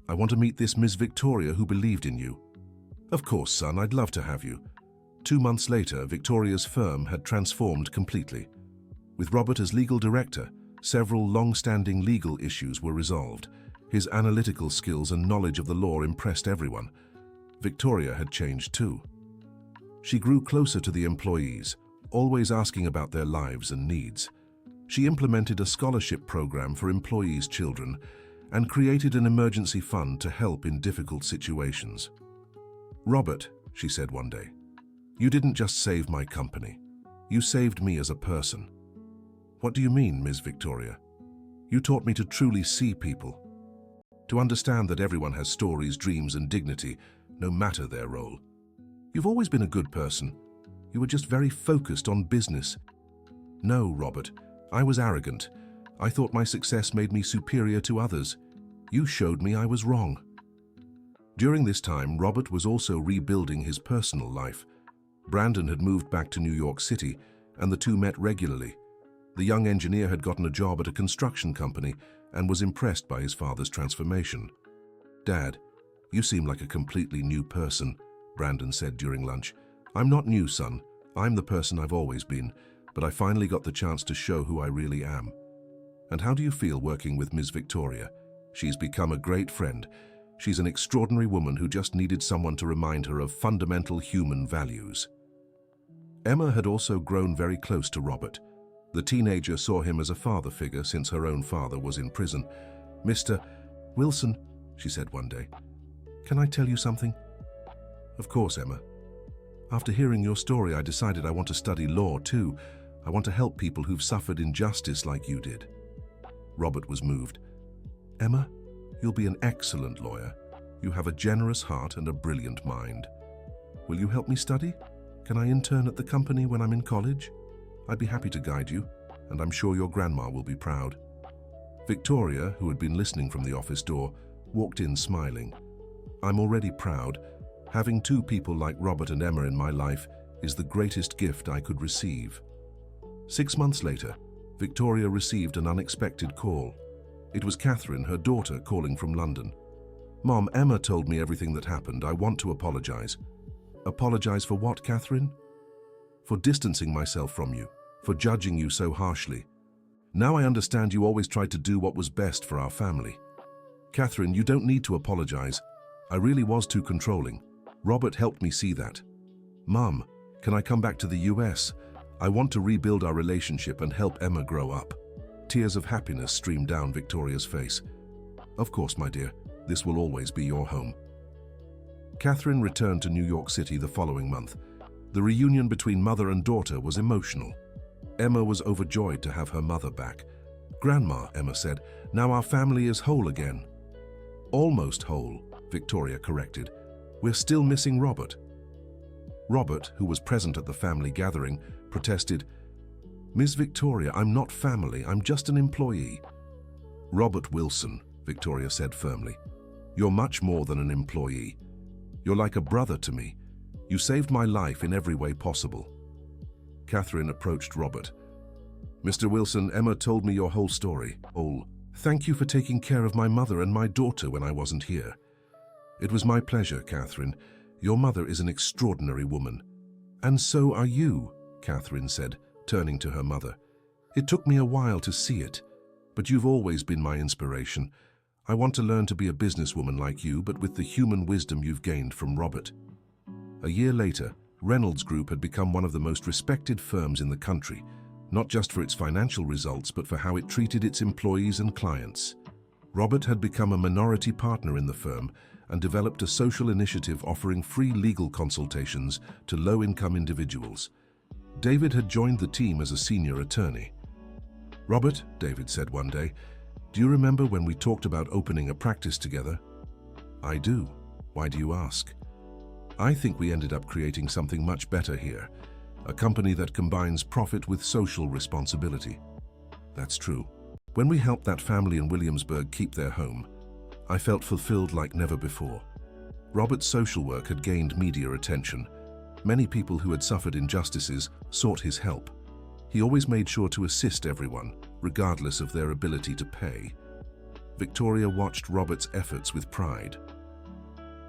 I want to meet this Miss Victoria who believed in you. Of course, son, I'd love to have you. 2 months later, Victoria's firm had transformed completely. With Robert as legal director, several long-standing legal issues were resolved. His analytical skills and knowledge of the law impressed everyone. Victoria had changed too. She grew closer to the employees, always asking about their lives and needs. She implemented a scholarship program for employees' children and created an emergency fund to help in difficult situations. Robert, she said one day, you didn't just save my company. You saved me as a person. What do you mean, Ms. Victoria? You taught me to truly see people, to understand that everyone has stories, dreams, and dignity, no matter their role. You've always been a good person. You were just very focused on business. No, Robert, I was arrogant. I thought my success made me superior to others. You showed me I was wrong. During this time, Robert was also rebuilding his personal life. Brandon had moved back to New York City, and the two met regularly. The young engineer had gotten a job at a construction company and was impressed by his father's transformation. Dad, you seem like a completely new person, Brandon said during lunch. I'm not new, son. I'm the person I've always been, but I finally got the chance to show who I really am. And how do you feel working with Ms. Victoria? She's become a great friend. She's an extraordinary woman who just needed someone to remind her of fundamental human values. Emma had also grown very close to Robert. The teenager saw him as a father figure since her own father was in prison. Mr. Wilson, she said one day, can I tell you something? Of course, Emma. After hearing your story, I decided I want to study law too. I want to help people who've suffered injustice like you did. Robert was moved. Emma, you'll be an excellent lawyer. You have a generous heart and a brilliant mind. Will you help me study? Can I intern at the company when I'm in college? I'd be happy to guide you, and I'm sure your grandma will be proud. Victoria, who had been listening from the office door, walked in smiling. I'm already proud. Having two people like Robert and Emma in my life is the greatest gift I could receive. 6 months later, Victoria received an unexpected call. It was Catherine, her daughter, calling from London. Mom, Emma told me everything that happened. I want to apologize. Apologize for what, Catherine? For distancing myself from you, for judging you so harshly. Now I understand you always tried to do what was best for our family. Catherine, you don't need to apologize. I really was too controlling. Robert helped me see that. Mom, can I come back to the US? I want to rebuild our relationship and help Emma grow up. Tears of happiness streamed down Victoria's face. Of course, my dear, this will always be your home. Catherine returned to New York City the following month. The reunion between mother and daughter was emotional. Emma was overjoyed to have her mother back. Grandma, Emma said, now our family is whole again. Almost whole, Victoria corrected. We're still missing Robert. Robert, who was present at the family gathering, protested, Miss Victoria, I'm not family, I'm just an employee. Robert Wilson, Victoria said firmly, you're much more than an employee. You're like a brother to me. You saved my life in every way possible. Catherine approached Robert. Mr. Wilson, Emma told me your whole story. Thank you for taking care of my mother and my daughter when I wasn't here. It was my pleasure, Catherine. Your mother is an extraordinary woman. And so are you, Catherine said, turning to her mother. It took me a while to see it, but you've always been my inspiration. I want to learn to be a businesswoman like you, but with the human wisdom you've gained from Robert. A year later, Reynolds Group had become one of the most respected firms in the country, not just for its financial results, but for how it treated its employees and clients. Robert had become a minority partner in the firm and developed a social initiative offering free legal consultations to low-income individuals. David had joined the team as a senior attorney. Robert, David said one day, do you remember when we talked about opening a practice together? I do. Why do you ask? I think we ended up creating something much better here, a company that combines profit with social responsibility. That's true. When we helped that family in Williamsburg keep their home, I felt fulfilled like never before. Robert's social work had gained media attention. Many people who had suffered injustices sought his help. He always made sure to assist everyone, regardless of their ability to pay. Victoria watched Robert's efforts with pride.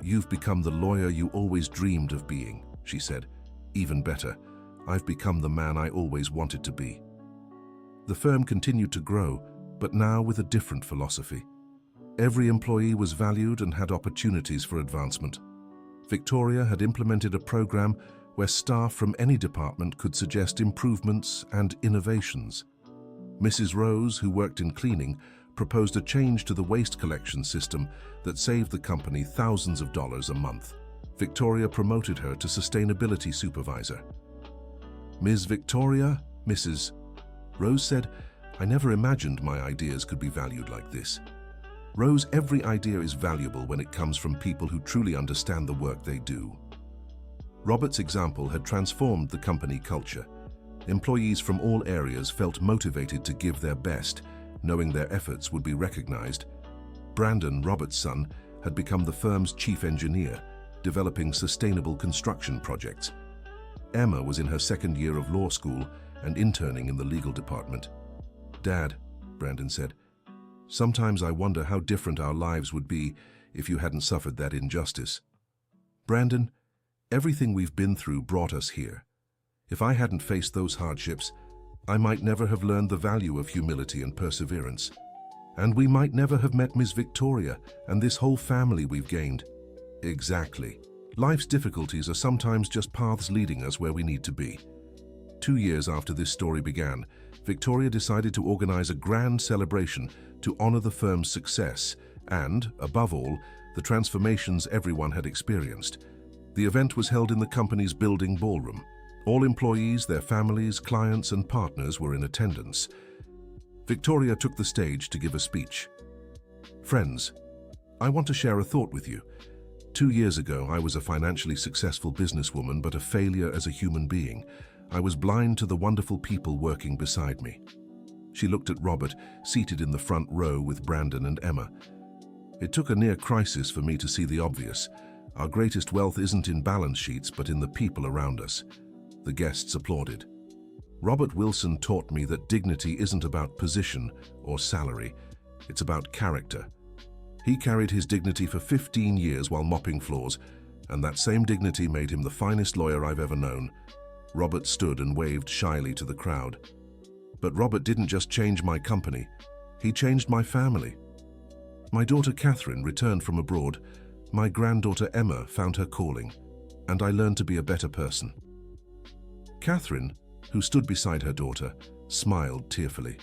"You've become the lawyer you always dreamed of being," she said. "Even better, I've become the man I always wanted to be." The firm continued to grow, but now with a different philosophy. Every employee was valued and had opportunities for advancement. Victoria had implemented a program where staff from any department could suggest improvements and innovations. Mrs. Rose, who worked in cleaning, proposed a change to the waste collection system that saved the company thousands of dollars a month. Victoria promoted her to sustainability supervisor. "Ms. Victoria, Mrs. Rose said, "I never imagined my ideas could be valued like this." Rose, every idea is valuable when it comes from people who truly understand the work they do. Robert's example had transformed the company culture. Employees from all areas felt motivated to give their best, knowing their efforts would be recognized. Brandon, Robert's son, had become the firm's chief engineer, developing sustainable construction projects. Emma was in her second year of law school and interning in the legal department. "Dad," Brandon said, "sometimes I wonder how different our lives would be if you hadn't suffered that injustice." "Brandon, everything we've been through brought us here. If I hadn't faced those hardships, I might never have learned the value of humility and perseverance. And we might never have met Miss Victoria and this whole family we've gained." "Exactly. Life's difficulties are sometimes just paths leading us where we need to be." 2 years after this story began, Victoria decided to organize a grand celebration to honor the firm's success and, above all, the transformations everyone had experienced. The event was held in the company's building ballroom. All employees, their families, clients, and partners were in attendance. Victoria took the stage to give a speech. "Friends, I want to share a thought with you. 2 years ago, I was a financially successful businesswoman, but a failure as a human being. I was blind to the wonderful people working beside me." She looked at Robert, seated in the front row with Brandon and Emma. "It took a near crisis for me to see the obvious. Our greatest wealth isn't in balance sheets, but in the people around us." The guests applauded. "Robert Wilson taught me that dignity isn't about position or salary. It's about character. He carried his dignity for 15 years while mopping floors, and that same dignity made him the finest lawyer I've ever known." Robert stood and waved shyly to the crowd. "But Robert didn't just change my company. He changed my family. My daughter Catherine returned from abroad. My granddaughter Emma found her calling, and I learned to be a better person." Catherine, who stood beside her daughter, smiled tearfully.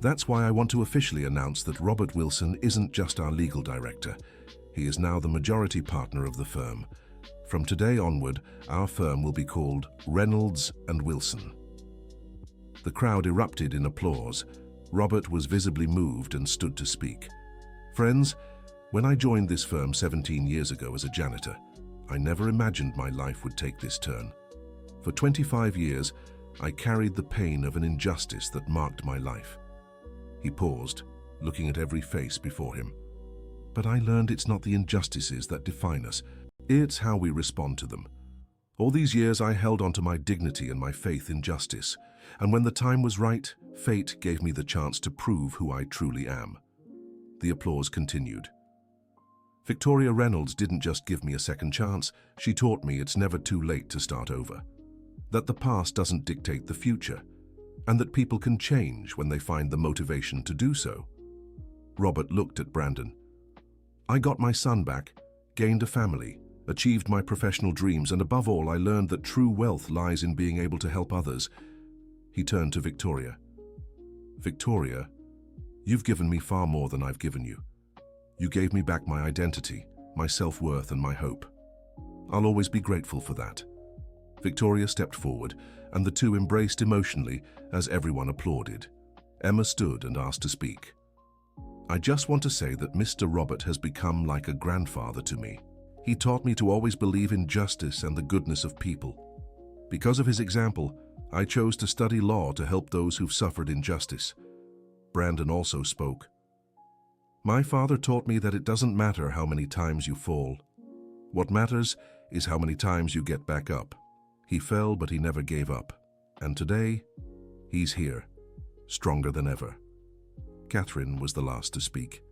"That's why I want to officially announce that Robert Wilson isn't just our legal director. He is now the majority partner of the firm. From today onward, our firm will be called Reynolds and Wilson." The crowd erupted in applause. Robert was visibly moved and stood to speak. "Friends, when I joined this firm 17 years ago as a janitor, I never imagined my life would take this turn. For 25 years, I carried the pain of an injustice that marked my life." He paused, looking at every face before him. "But I learned it's not the injustices that define us. It's how we respond to them. All these years I held on to my dignity and my faith in justice, and when the time was right, fate gave me the chance to prove who I truly am." The applause continued. "Victoria Reynolds didn't just give me a second chance, she taught me it's never too late to start over. That the past doesn't dictate the future, and that people can change when they find the motivation to do so." Robert looked at Brandon. "I got my son back, gained a family, achieved my professional dreams, and above all, I learned that true wealth lies in being able to help others." He turned to Victoria. "Victoria, you've given me far more than I've given you. You gave me back my identity, my self-worth, and my hope. I'll always be grateful for that." Victoria stepped forward, and the two embraced emotionally as everyone applauded. Emma stood and asked to speak. "I just want to say that Mr. Robert has become like a grandfather to me. He taught me to always believe in justice and the goodness of people. Because of his example, I chose to study law to help those who've suffered injustice." Brandon also spoke. "My father taught me that it doesn't matter how many times you fall. What matters is how many times you get back up. He fell, but he never gave up. And today, he's here, stronger than ever. Catherine was the last to speak.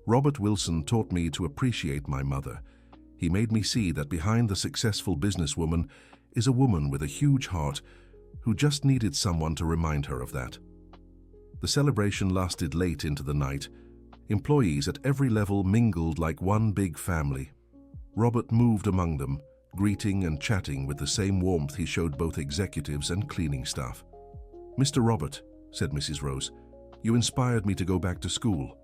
Robert Wilson taught me to appreciate my mother. He made me see that behind the successful businesswoman is a woman with a huge heart who just needed someone to remind her of that. The celebration lasted late into the night. Employees at every level mingled like one big family. Robert moved among them, greeting and chatting with the same warmth he showed both executives and cleaning staff. "Mr. Robert," said Mrs. Rose, "you inspired me to go back to school.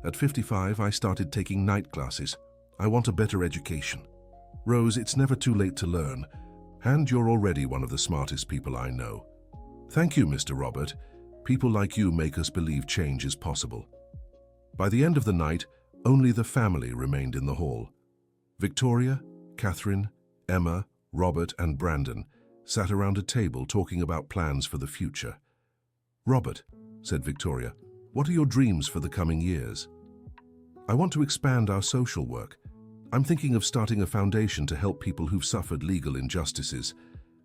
At 55, I started taking night classes. I want a better education." "Rose, it's never too late to learn, and you're already one of the smartest people I know." "Thank you, Mr. Robert. People like you make us believe change is possible." By the end of the night, only the family remained in the hall. Victoria, Catherine, Emma, Robert, and Brandon sat around a table talking about plans for the future. "Robert," said Victoria, "what are your dreams for the coming years?" "I want to expand our social work. I'm thinking of starting a foundation to help people who've suffered legal injustices,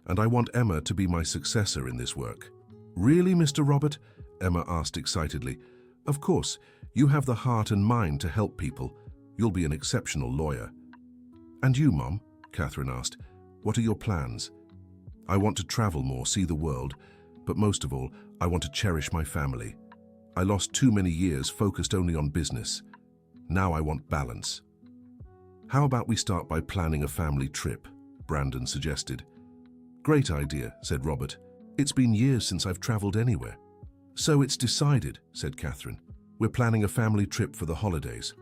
and I want Emma to be my successor in this work." "Really, Mr. Robert?" Emma asked excitedly. "Of course, you have the heart and mind to help people. You'll be an exceptional lawyer." "And you, Mom?" Catherine asked. "What are your plans?" "I want to travel more, see the world, but most of all, I want to cherish my family. I lost too many years focused only on business. Now I want balance." "How about we start by planning a family trip?" Brandon suggested. "Great idea," said Robert. "It's been years since I've traveled anywhere." "So it's decided," said Catherine. "We're planning a family trip for the holidays."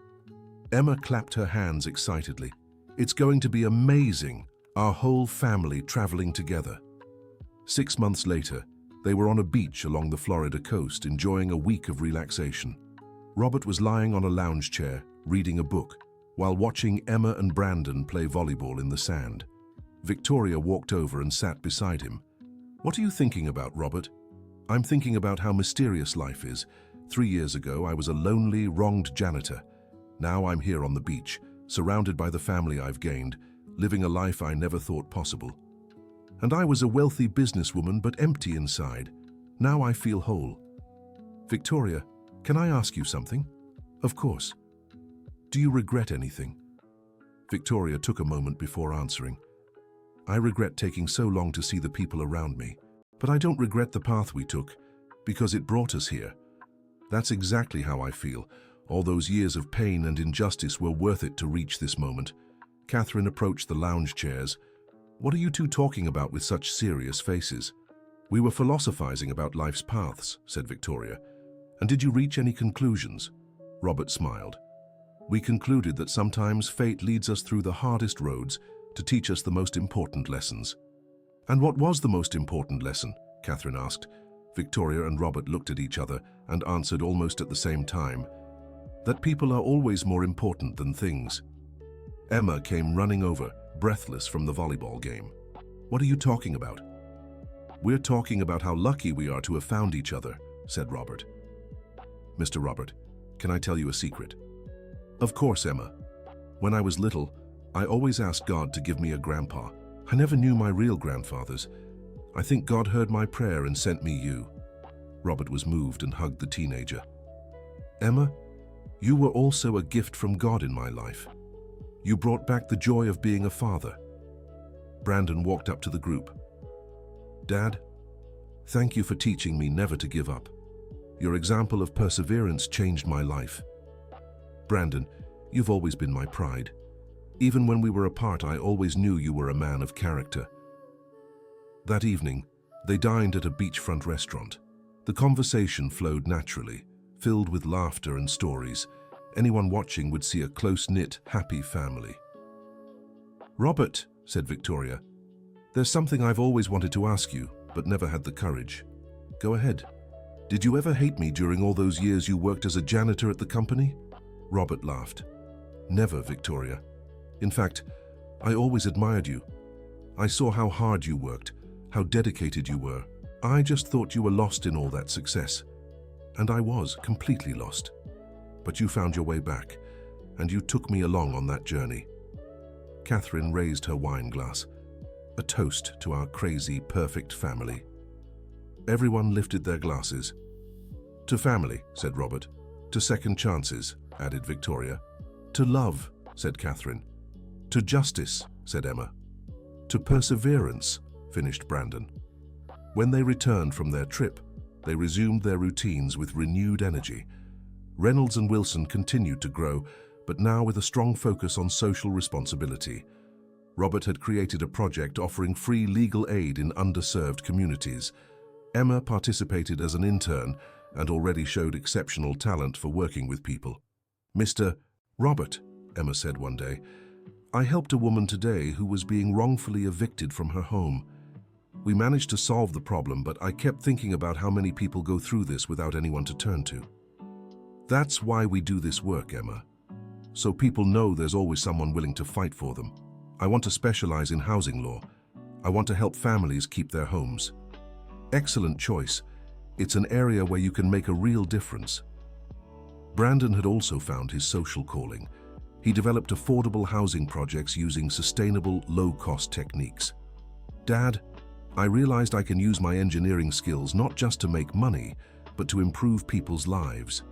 Emma clapped her hands excitedly. "It's going to be amazing, our whole family traveling together." 6 months later, they were on a beach along the Florida coast, enjoying a week of relaxation. Robert was lying on a lounge chair, reading a book, while watching Emma and Brandon play volleyball in the sand. Victoria walked over and sat beside him. "What are you thinking about, Robert?" "I'm thinking about how mysterious life is. 3 years ago, I was a lonely, wronged janitor. Now I'm here on the beach, surrounded by the family I've gained, living a life I never thought possible. And I was a wealthy businesswoman, but empty inside. Now I feel whole." "Victoria, can I ask you something?" "Of course." "Do you regret anything?" Victoria took a moment before answering. "I regret taking so long to see the people around me, but I don't regret the path we took, because it brought us here. That's exactly how I feel. All those years of pain and injustice were worth it to reach this moment." Catherine approached the lounge chairs. "What are you two talking about with such serious faces?" "We were philosophizing about life's paths," said Victoria. "And did you reach any conclusions?" Robert smiled. "We concluded that sometimes fate leads us through the hardest roads to teach us the most important lessons." "And what was the most important lesson?" Catherine asked. Victoria and Robert looked at each other and answered almost at the same time. "That people are always more important than things." Emma came running over, breathless from the volleyball game. "What are you talking about?" "We're talking about how lucky we are to have found each other," said Robert. "Mr. Robert, can I tell you a secret?" "Of course, Emma. When I was little, I always asked God to give me a grandpa. I never knew my real grandfathers. I think God heard my prayer and sent me you." Robert was moved and hugged the teenager. "Emma, you were also a gift from God in my life. You brought back the joy of being a father." Brandon walked up to the group. "Dad, thank you for teaching me never to give up. Your example of perseverance changed my life." "Brandon, you've always been my pride. Even when we were apart, I always knew you were a man of character." That evening, they dined at a beachfront restaurant. The conversation flowed naturally, filled with laughter and stories. Anyone watching would see a close-knit, happy family. "Robert," said Victoria, "there's something I've always wanted to ask you, but never had the courage." "Go ahead. Did you ever hate me during all those years you worked as a janitor at the company?" Robert laughed. "Never, Victoria. In fact, I always admired you. I saw how hard you worked, how dedicated you were. I just thought you were lost in all that success. And I was completely lost. But you found your way back, and you took me along on that journey." Catherine raised her wine glass. A toast to our crazy, perfect family. Everyone lifted their glasses. To family, said Robert. To second chances, added Victoria. To love, said Catherine. To justice, said Emma. To perseverance, finished Brandon. When they returned from their trip, they resumed their routines with renewed energy. Reynolds and Wilson continued to grow, but now with a strong focus on social responsibility. Robert had created a project offering free legal aid in underserved communities. Emma participated as an intern and already showed exceptional talent for working with people. Mr. Robert, Emma said one day, I helped a woman today who was being wrongfully evicted from her home. We managed to solve the problem, but I kept thinking about how many people go through this without anyone to turn to. That's why we do this work, Emma. So people know there's always someone willing to fight for them. I want to specialize in housing law. I want to help families keep their homes. Excellent choice. It's an area where you can make a real difference. Brandon had also found his social calling. He developed affordable housing projects using sustainable, low-cost techniques. Dad, I realized I can use my engineering skills not just to make money, but to improve people's lives.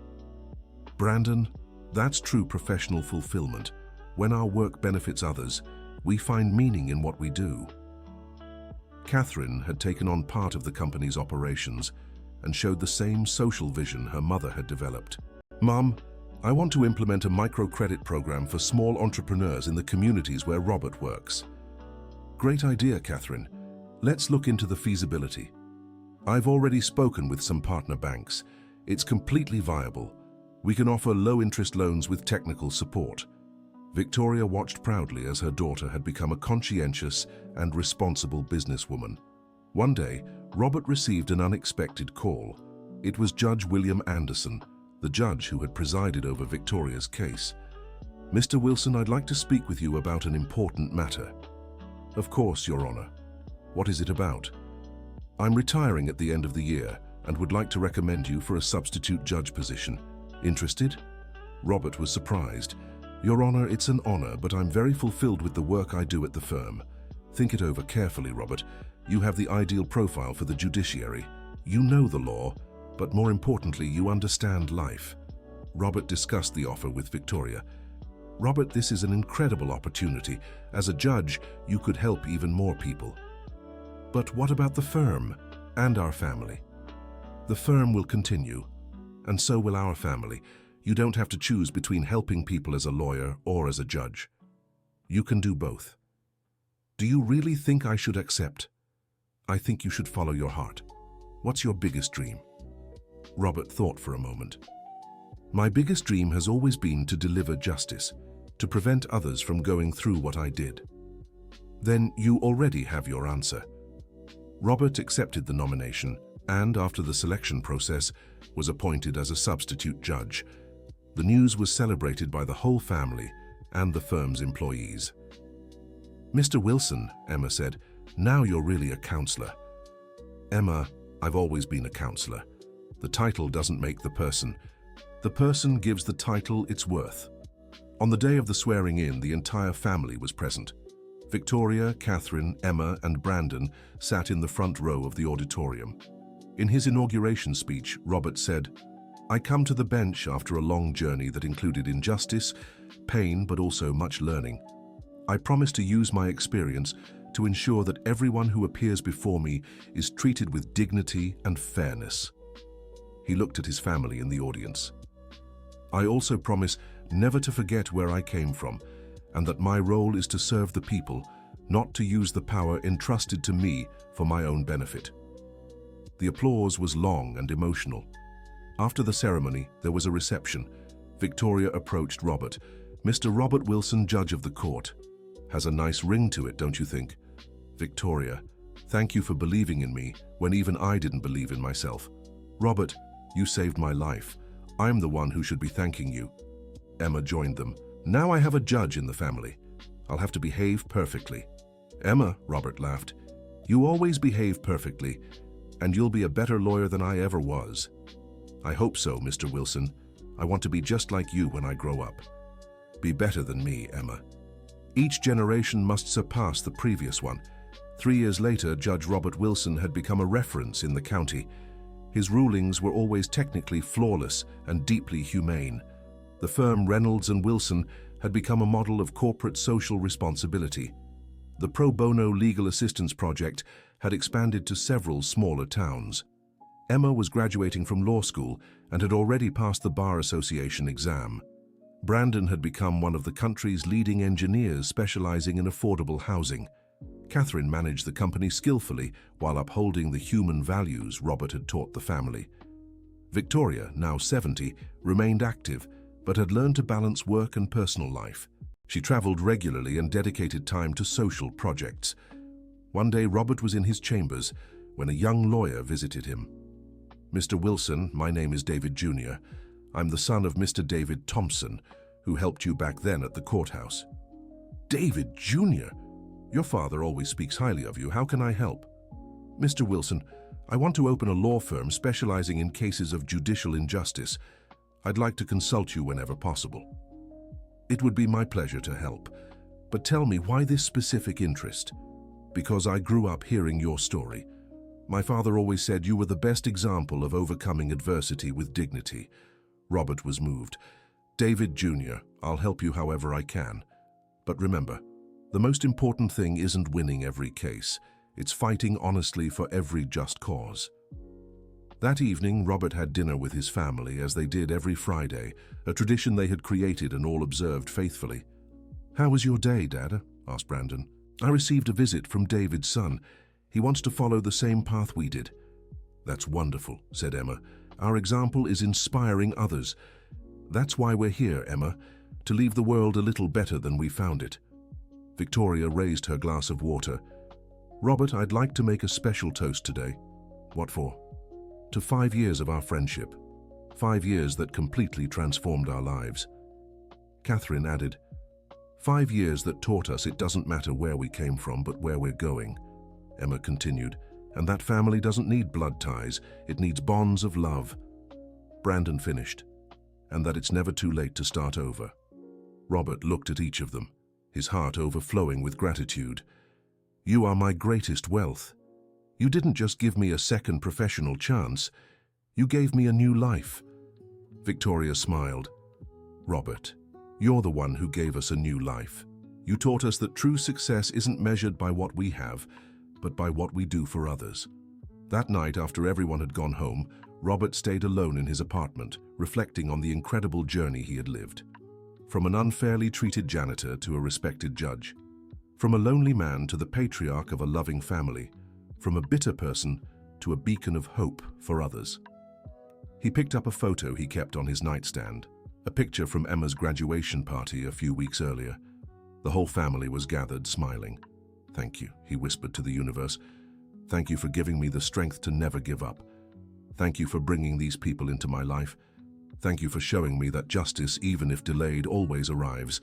Brandon, that's true professional fulfillment. When our work benefits others, we find meaning in what we do. Catherine had taken on part of the company's operations and showed the same social vision her mother had developed. Mom, I want to implement a microcredit program for small entrepreneurs in the communities where Robert works. Great idea, Catherine. Let's look into the feasibility. I've already spoken with some partner banks. It's completely viable. We can offer low-interest loans with technical support. Victoria watched proudly as her daughter had become a conscientious and responsible businesswoman. One day, Robert received an unexpected call. It was Judge William Anderson, the judge who had presided over Victoria's case. Mr. Wilson, I'd like to speak with you about an important matter. Of course, Your Honor. What is it about? I'm retiring at the end of the year and would like to recommend you for a substitute judge position. Interested? Robert was surprised. Your Honor, it's an honor, but I'm very fulfilled with the work I do at the firm. Think it over carefully, Robert. You have the ideal profile for the judiciary. You know the law, but more importantly, you understand life. Robert discussed the offer with Victoria. Robert, this is an incredible opportunity. As a judge, you could help even more people. But what about the firm and our family? The firm will continue, and so will our family. You don't have to choose between helping people as a lawyer or as a judge. You can do both. Do you really think I should accept? I think you should follow your heart. What's your biggest dream? Robert thought for a moment. My biggest dream has always been to deliver justice, to prevent others from going through what I did. Then you already have your answer. Robert accepted the nomination and, after the selection process, was appointed as a substitute judge. The news was celebrated by the whole family and the firm's employees. Mr. Wilson, Emma said, now you're really a counselor. Emma, I've always been a counselor. The title doesn't make the person. The person gives the title its worth. On the day of the swearing in, the entire family was present. Victoria, Catherine, Emma, and Brandon sat in the front row of the auditorium. In his inauguration speech, Robert said, I come to the bench after a long journey that included injustice, pain, but also much learning. I promise to use my experience to ensure that everyone who appears before me is treated with dignity and fairness. He looked at his family in the audience. I also promise never to forget where I came from, and that my role is to serve the people, not to use the power entrusted to me for my own benefit. The applause was long and emotional. After the ceremony, there was a reception. Victoria approached Robert. Mr. Robert Wilson, judge of the court. Has a nice ring to it, don't you think? Victoria, thank you for believing in me when even I didn't believe in myself. Robert, you saved my life. I'm the one who should be thanking you. Emma joined them. Now I have a judge in the family. I'll have to behave perfectly. Emma, Robert laughed, you always behave perfectly, and you'll be a better lawyer than I ever was. I hope so, Mr. Wilson. I want to be just like you when I grow up. Be better than me, Emma. Each generation must surpass the previous one. 3 years later, Judge Robert Wilson had become a reference in the county. His rulings were always technically flawless and deeply humane. The firm Reynolds and Wilson had become a model of corporate social responsibility. The pro bono legal assistance project had expanded to several smaller towns. Emma was graduating from law school and had already passed the Bar Association exam. Brandon had become one of the country's leading engineers specializing in affordable housing. Catherine managed the company skillfully while upholding the human values Robert had taught the family. Victoria, now 70, remained active but had learned to balance work and personal life. She traveled regularly and dedicated time to social projects. One day, Robert was in his chambers when a young lawyer visited him. "Mr. Wilson, my name is David Jr. I'm the son of Mr. David Thompson, who helped you back then at the courthouse." "David Jr.? Your father always speaks highly of you. How can I help?" "Mr. Wilson, I want to open a law firm specializing in cases of judicial injustice. I'd like to consult you whenever possible." "It would be my pleasure to help. But tell me, why this specific interest?" "Because I grew up hearing your story. My father always said you were the best example of overcoming adversity with dignity." Robert was moved. "David Jr., I'll help you however I can. But remember, the most important thing isn't winning every case. It's fighting honestly for every just cause." That evening, Robert had dinner with his family, as they did every Friday, a tradition they had created and all observed faithfully. "How was your day, Dad?" asked Brandon. "I received a visit from David's son. He wants to follow the same path we did." "That's wonderful," said Emma. "Our example is inspiring others. That's why we're here, Emma, to leave the world a little better than we found it." Victoria raised her glass of water. "Robert, I'd like to make a special toast today." "What for?" "To 5 years of our friendship. 5 years that completely transformed our lives." Catherine added, "5 years that taught us it doesn't matter where we came from, but where we're going." Emma continued, "And that family doesn't need blood ties, it needs bonds of love." Brandon finished, "And that it's never too late to start over." Robert looked at each of them, his heart overflowing with gratitude. "You are my greatest wealth. You didn't just give me a second professional chance, you gave me a new life." Victoria smiled. "Robert, you're the one who gave us a new life. You taught us that true success isn't measured by what we have, but by what we do for others." That night, after everyone had gone home, Robert stayed alone in his apartment, reflecting on the incredible journey he had lived. From an unfairly treated janitor to a respected judge. From a lonely man to the patriarch of a loving family. From a bitter person to a beacon of hope for others. He picked up a photo he kept on his nightstand, a picture from Emma's graduation party a few weeks earlier. The whole family was gathered, smiling. "Thank you," he whispered to the universe. "Thank you for giving me the strength to never give up. Thank you for bringing these people into my life. Thank you for showing me that justice, even if delayed, always arrives."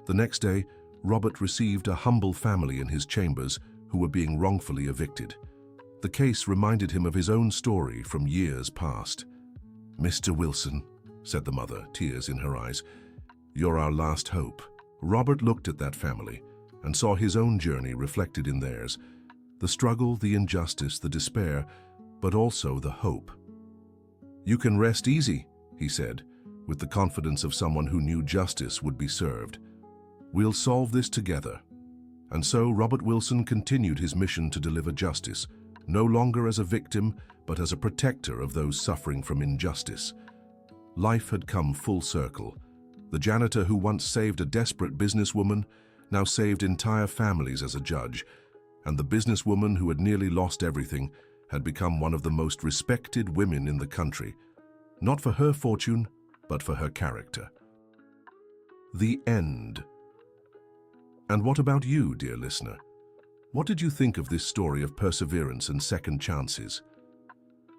The next day, Robert received a humble family in his chambers who were being wrongfully evicted. The case reminded him of his own story from years past. "Mr. Wilson," said the mother, tears in her eyes, "you're our last hope." Robert looked at that family and saw his own journey reflected in theirs. The struggle, the injustice, the despair, but also the hope. "You can rest easy," he said, with the confidence of someone who knew justice would be served. "We'll solve this together." And so Robert Wilson continued his mission to deliver justice, no longer as a victim, but as a protector of those suffering from injustice. Life had come full circle. The janitor who once saved a desperate businesswoman now saved entire families as a judge, and the businesswoman who had nearly lost everything had become one of the most respected women in the country, not for her fortune, but for her character. The end. And what about you, dear listener? What did you think of this story of perseverance and second chances?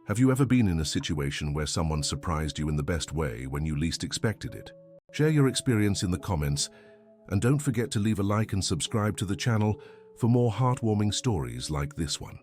Have you ever been in a situation where someone surprised you in the best way when you least expected it? Share your experience in the comments, and don't forget to leave a like and subscribe to the channel for more heartwarming stories like this one.